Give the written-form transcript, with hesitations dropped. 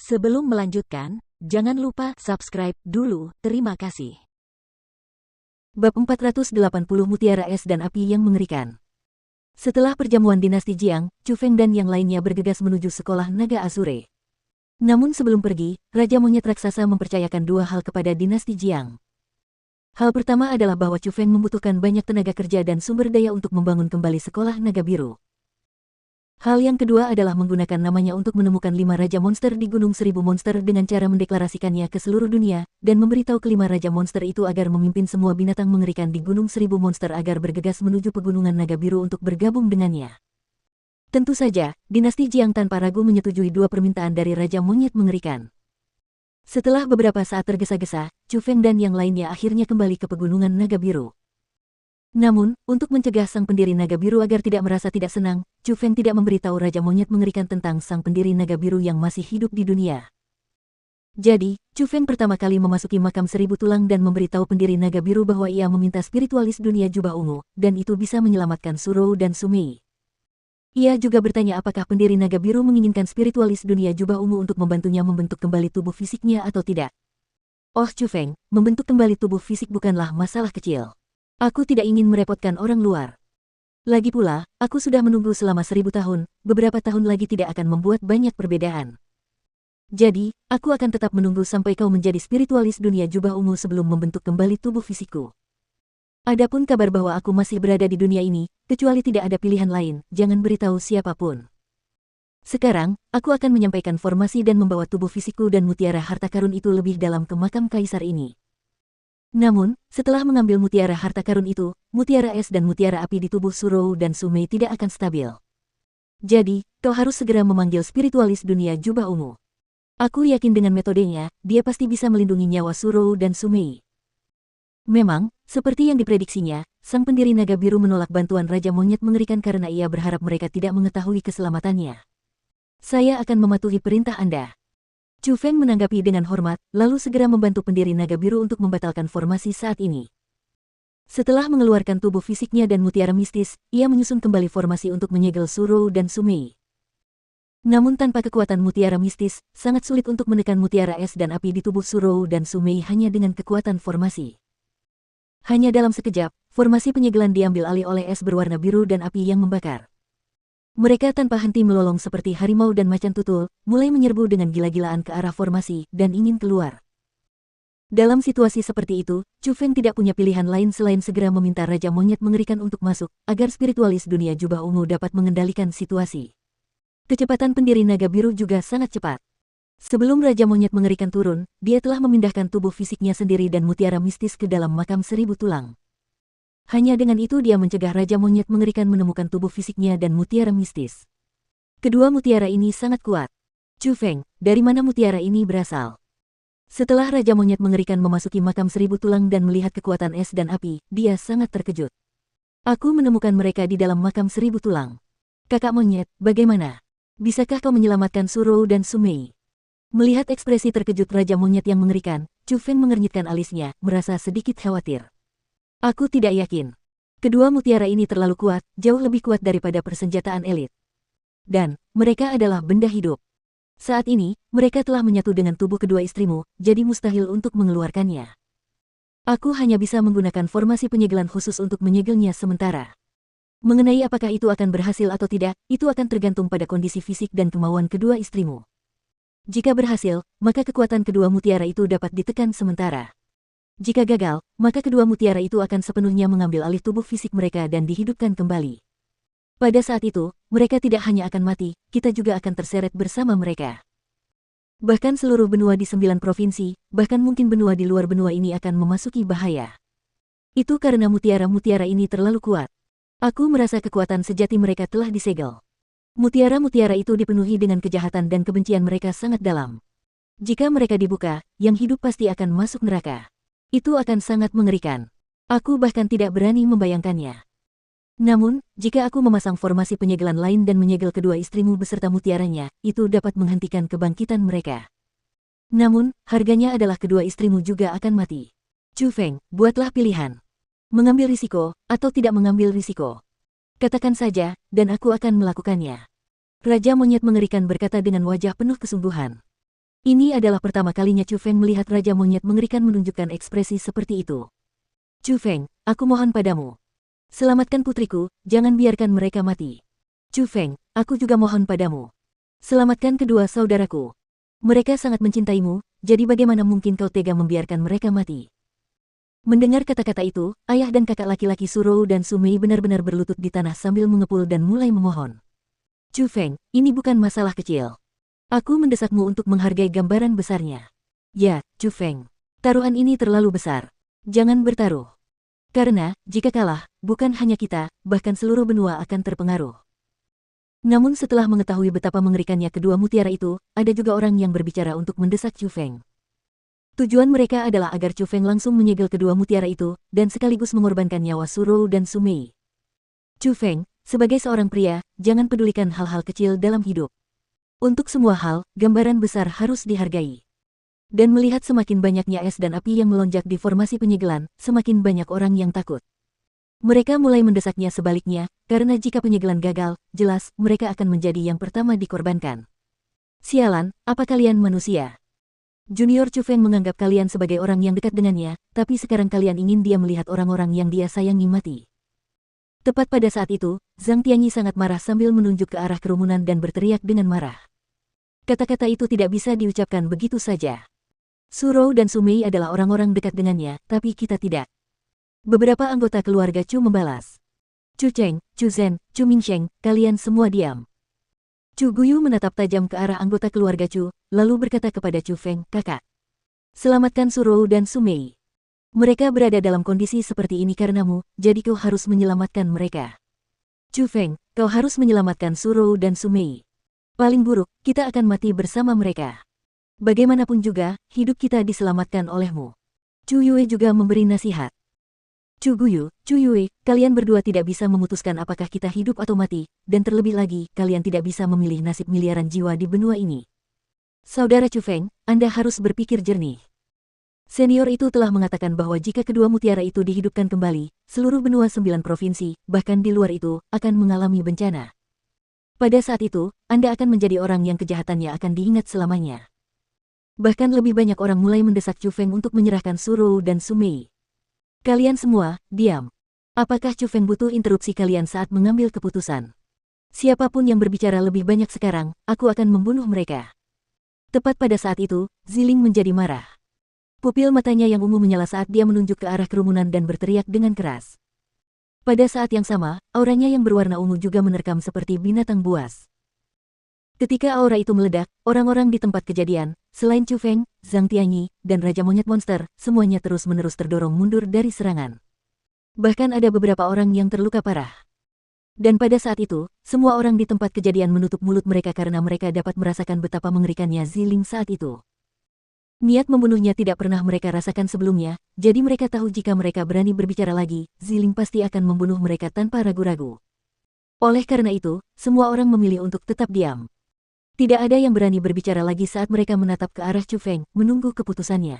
Sebelum melanjutkan, jangan lupa subscribe dulu, terima kasih. Bab 480 Mutiara Es dan Api yang Mengerikan. Setelah perjamuan dinasti Jiang, Chu Feng dan yang lainnya bergegas menuju sekolah naga Azure. Namun sebelum pergi, Raja Monyet Raksasa mempercayakan dua hal kepada dinasti Jiang. Hal pertama adalah bahwa Chu Feng membutuhkan banyak tenaga kerja dan sumber daya untuk membangun kembali sekolah naga biru. Hal yang kedua adalah menggunakan namanya untuk menemukan 5 Raja Monster di Gunung Seribu Monster dengan cara mendeklarasikannya ke seluruh dunia, dan memberitahu kelima Raja Monster itu agar memimpin semua binatang mengerikan di Gunung Seribu Monster agar bergegas menuju Pegunungan Naga Biru untuk bergabung dengannya. Tentu saja, dinasti Jiang tanpa ragu menyetujui dua permintaan dari Raja Monyet Mengerikan. Setelah beberapa saat tergesa-gesa, Chu Feng dan yang lainnya akhirnya kembali ke Pegunungan Naga Biru. Namun, untuk mencegah sang pendiri naga biru agar tidak merasa tidak senang, Chu Feng tidak memberitahu Raja Monyet Mengerikan tentang sang pendiri naga biru yang masih hidup di dunia. Jadi, Chu Feng pertama kali memasuki makam 1000 tulang dan memberitahu pendiri naga biru bahwa ia meminta spiritualis dunia jubah ungu, dan itu bisa menyelamatkan Surou dan Sumei. Ia juga bertanya apakah pendiri naga biru menginginkan spiritualis dunia jubah ungu untuk membantunya membentuk kembali tubuh fisiknya atau tidak. Oh Chu Feng, membentuk kembali tubuh fisik bukanlah masalah kecil. Aku tidak ingin merepotkan orang luar. Lagi pula, aku sudah menunggu selama 1000 tahun, beberapa tahun lagi tidak akan membuat banyak perbedaan. Jadi, aku akan tetap menunggu sampai kau menjadi spiritualis dunia jubah ungu sebelum membentuk kembali tubuh fisikku. Adapun kabar bahwa aku masih berada di dunia ini, kecuali tidak ada pilihan lain, jangan beritahu siapapun. Sekarang, aku akan menyampaikan formasi dan membawa tubuh fisikku dan mutiara harta karun itu lebih dalam ke makam kaisar ini. Namun, setelah mengambil mutiara harta karun itu, mutiara es dan mutiara api di tubuh Surou dan Sumei tidak akan stabil. Jadi, kau harus segera memanggil spiritualis dunia jubah ungu. Aku yakin dengan metodenya, dia pasti bisa melindungi nyawa Surou dan Sumei. Memang, seperti yang diprediksinya, sang pendiri naga biru menolak bantuan Raja Monyet Mengerikan karena ia berharap mereka tidak mengetahui keselamatannya. Saya akan mematuhi perintah Anda. Chu Feng menanggapi dengan hormat, lalu segera membantu pendiri naga biru untuk membatalkan formasi saat ini. Setelah mengeluarkan tubuh fisiknya dan mutiara mistis, ia menyusun kembali formasi untuk menyegel Surou dan Sumei. Namun tanpa kekuatan mutiara mistis, sangat sulit untuk menekan mutiara es dan api di tubuh Surou dan Sumei hanya dengan kekuatan formasi. Hanya dalam sekejap, formasi penyegelan diambil alih oleh es berwarna biru dan api yang membakar. Mereka tanpa henti melolong seperti harimau dan macan tutul, mulai menyerbu dengan gila-gilaan ke arah formasi dan ingin keluar. Dalam situasi seperti itu, Chu Feng tidak punya pilihan lain selain segera meminta Raja Monyet Mengerikan untuk masuk, agar spiritualis dunia jubah ungu dapat mengendalikan situasi. Kecepatan pendiri naga biru juga sangat cepat. Sebelum Raja Monyet Mengerikan turun, dia telah memindahkan tubuh fisiknya sendiri dan mutiara mistis ke dalam makam 1000 tulang. Hanya dengan itu dia mencegah Raja Monyet Mengerikan menemukan tubuh fisiknya dan mutiara mistis. Kedua mutiara ini sangat kuat. Chu Feng, dari mana mutiara ini berasal? Setelah Raja Monyet Mengerikan memasuki makam 1000 tulang dan melihat kekuatan es dan api, dia sangat terkejut. Aku menemukan mereka di dalam makam 1000 tulang. Kakak Monyet, bagaimana? Bisakah kau menyelamatkan Surou dan Sumei? Melihat ekspresi terkejut Raja Monyet yang mengerikan, Chu Feng mengernyitkan alisnya, merasa sedikit khawatir. Aku tidak yakin. Kedua mutiara ini terlalu kuat, jauh lebih kuat daripada persenjataan elit. Dan, mereka adalah benda hidup. Saat ini, mereka telah menyatu dengan tubuh kedua istrimu, jadi mustahil untuk mengeluarkannya. Aku hanya bisa menggunakan formasi penyegelan khusus untuk menyegelnya sementara. Mengenai apakah itu akan berhasil atau tidak, itu akan tergantung pada kondisi fisik dan kemauan kedua istrimu. Jika berhasil, maka kekuatan kedua mutiara itu dapat ditekan sementara. Jika gagal, maka kedua mutiara itu akan sepenuhnya mengambil alih tubuh fisik mereka dan dihidupkan kembali. Pada saat itu, mereka tidak hanya akan mati, kita juga akan terseret bersama mereka. Bahkan seluruh benua di 9 provinsi, bahkan mungkin benua di luar benua ini akan memasuki bahaya. Itu karena mutiara-mutiara ini terlalu kuat. Aku merasa kekuatan sejati mereka telah disegel. Mutiara-mutiara itu dipenuhi dengan kejahatan dan kebencian mereka sangat dalam. Jika mereka dibuka, yang hidup pasti akan masuk neraka. Itu akan sangat mengerikan. Aku bahkan tidak berani membayangkannya. Namun, jika aku memasang formasi penyegelan lain dan menyegel kedua istrimu beserta mutiaranya, itu dapat menghentikan kebangkitan mereka. Namun, harganya adalah kedua istrimu juga akan mati. Chu Feng, buatlah pilihan. Mengambil risiko, atau tidak mengambil risiko. Katakan saja, dan aku akan melakukannya. Raja Monyet Mengerikan berkata dengan wajah penuh kesungguhan. Ini adalah pertama kalinya Chu Feng melihat Raja Monyet mengerikan menunjukkan ekspresi seperti itu. Chu Feng, aku mohon padamu. Selamatkan putriku, jangan biarkan mereka mati. Chu Feng, aku juga mohon padamu. Selamatkan kedua saudaraku. Mereka sangat mencintaimu, jadi bagaimana mungkin kau tega membiarkan mereka mati? Mendengar kata-kata itu, ayah dan kakak laki-laki Surou dan Sumei benar-benar berlutut di tanah sambil mengepul dan mulai memohon. Chu Feng, ini bukan masalah kecil. Aku mendesakmu untuk menghargai gambaran besarnya. Ya, Chu Feng. Taruhan ini terlalu besar. Jangan bertaruh. Karena, jika kalah, bukan hanya kita, bahkan seluruh benua akan terpengaruh. Namun setelah mengetahui betapa mengerikannya kedua mutiara itu, ada juga orang yang berbicara untuk mendesak Chu Feng. Tujuan mereka adalah agar Chu Feng langsung menyegel kedua mutiara itu, dan sekaligus mengorbankan nyawa Surou dan Sumei. Chu Feng, sebagai seorang pria, jangan pedulikan hal-hal kecil dalam hidup. Untuk semua hal, gambaran besar harus dihargai. Dan melihat semakin banyaknya es dan api yang melonjak di formasi penyegelan, semakin banyak orang yang takut. Mereka mulai mendesaknya sebaliknya, karena jika penyegelan gagal, jelas mereka akan menjadi yang pertama dikorbankan. Sialan, apa kalian manusia? Junior Chu Feng menganggap kalian sebagai orang yang dekat dengannya, tapi sekarang kalian ingin dia melihat orang-orang yang dia sayangi mati. Tepat pada saat itu, Zhang Tianyi sangat marah sambil menunjuk ke arah kerumunan dan berteriak dengan marah. Kata-kata itu tidak bisa diucapkan begitu saja. Surou dan Sumei adalah orang-orang dekat dengannya, tapi kita tidak. Beberapa anggota keluarga Chu membalas. Chu Cheng, Chu Zhen, Chu Mingsheng, kalian semua diam. Chu Guyu menatap tajam ke arah anggota keluarga Chu, lalu berkata kepada Chu Feng, kakak. Selamatkan Surou dan Sumei. Mereka berada dalam kondisi seperti ini karenamu, jadi kau harus menyelamatkan mereka. Chu Feng, kau harus menyelamatkan Surou dan Sumei. Paling buruk, kita akan mati bersama mereka. Bagaimanapun juga, hidup kita diselamatkan olehmu. Chu Yue juga memberi nasihat. Chu Guyu, Chu Yue, kalian berdua tidak bisa memutuskan apakah kita hidup atau mati, dan terlebih lagi, kalian tidak bisa memilih nasib miliaran jiwa di benua ini. Saudara Chu Feng, Anda harus berpikir jernih. Senior itu telah mengatakan bahwa jika kedua mutiara itu dihidupkan kembali, seluruh benua 9 provinsi, bahkan di luar itu, akan mengalami bencana. Pada saat itu, Anda akan menjadi orang yang kejahatannya akan diingat selamanya. Bahkan lebih banyak orang mulai mendesak Chu Feng untuk menyerahkan Surou dan Sumei. Kalian semua, diam. Apakah Chu Feng butuh interupsi kalian saat mengambil keputusan? Siapapun yang berbicara lebih banyak sekarang, aku akan membunuh mereka. Tepat pada saat itu, Ziling menjadi marah. Pupil matanya yang ungu menyala saat dia menunjuk ke arah kerumunan dan berteriak dengan keras. Pada saat yang sama, auranya yang berwarna ungu juga menerkam seperti binatang buas. Ketika aura itu meledak, orang-orang di tempat kejadian, selain Chu Feng, Zhang Tianyi, dan Raja Monyet Monster, semuanya terus-menerus terdorong mundur dari serangan. Bahkan ada beberapa orang yang terluka parah. Dan pada saat itu, semua orang di tempat kejadian menutup mulut mereka karena mereka dapat merasakan betapa mengerikannya Ziling saat itu. Niat membunuhnya tidak pernah mereka rasakan sebelumnya, jadi mereka tahu jika mereka berani berbicara lagi, Ziling pasti akan membunuh mereka tanpa ragu-ragu. Oleh karena itu, semua orang memilih untuk tetap diam. Tidak ada yang berani berbicara lagi saat mereka menatap ke arah Chu Feng, menunggu keputusannya.